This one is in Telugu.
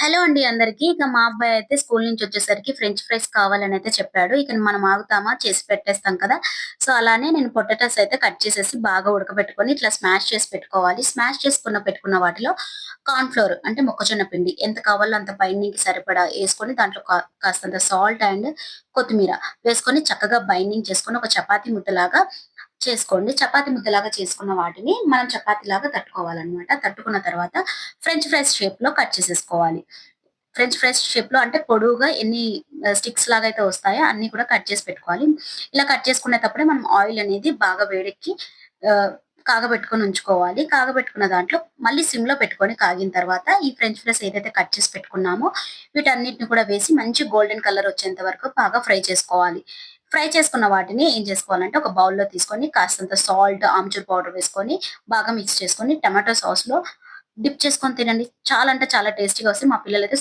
హలో అండి అందరికి. ఇక మా అబ్బాయి అయితే స్కూల్ నుంచి వచ్చేసరికి ఫ్రెంచ్ ఫ్రైస్ కావాలని అయితే చెప్పాడు. ఇక మనం ఆగుతామా? చేసి పెట్టేస్తాం కదా! సో, అలానే నేను పొటాటోస్ అయితే కట్ చేసేసి బాగా ఉడకబెట్టుకొని ఇట్లా స్మాష్ చేసి పెట్టుకోవాలి. స్మాష్ పెట్టుకున్న వాటిలో కార్న్ ఫ్లోర్ అంటే మొక్కజొన్న పిండి ఎంత కావాలో అంత బైండింగ్‌కి సరిపడా ఏసుకొని దాంట్లో కాస్తంత సాల్ట్ అండ్ కొత్తిమీర వేసుకొని చక్కగా బైండింగ్ చేసుకొని ఒక చపాతీ ముద్దలాగా చేసుకోండి. చపాతీ ముద్దలాగా చేసుకున్న వాటిని మనం చపాతీలాగా తట్టుకోవాలనమాట. తట్టుకున్న తర్వాత ఫ్రెంచ్ ఫ్రైస్ షేప్‌లో కట్ చేసేసుకోవాలి. ఫ్రెంచ్ ఫ్రైస్ షేప్‌లో అంటే పొడవుగా ఎన్ని స్టిక్స్ లాగా అయితే వస్తాయో అన్నీ కూడా కట్ చేసి పెట్టుకోవాలి. ఇలా కట్ చేసుకునేటప్పుడే మనం ఆయిల్ అనేది బాగా వేడెక్కి ఆహ్, కాగబెట్టుకొని ఉంచుకోవాలి. కాగబెట్టుకున్న దాంట్లో మళ్ళీ సిమ్‌లో పెట్టుకొని కాగిన తర్వాత ఈ ఫ్రెంచ్ ఫ్రైస్ ఏదైతే కట్ చేసి పెట్టుకున్నామో వీటన్నిటిని కూడా వేసి మంచి గోల్డెన్ కలర్ వచ్చేంత వరకు బాగా ఫ్రై చేసుకోవాలి. ఫ్రై చేసుకున్న వాటిని ఏం చేసుకోవాలంటే ఒక బౌల్‌లో తీసుకొని కాస్తంత సాల్ట్, ఆమ్చూర్ పౌడర్ వేసుకొని బాగా మిక్స్ చేసుకొని టమాటో సాస్‌లో డిప్ చేసుకొని తినండి. చాలా అంటే చాలా టేస్టీగా వస్తాయి. మా పిల్లలైతే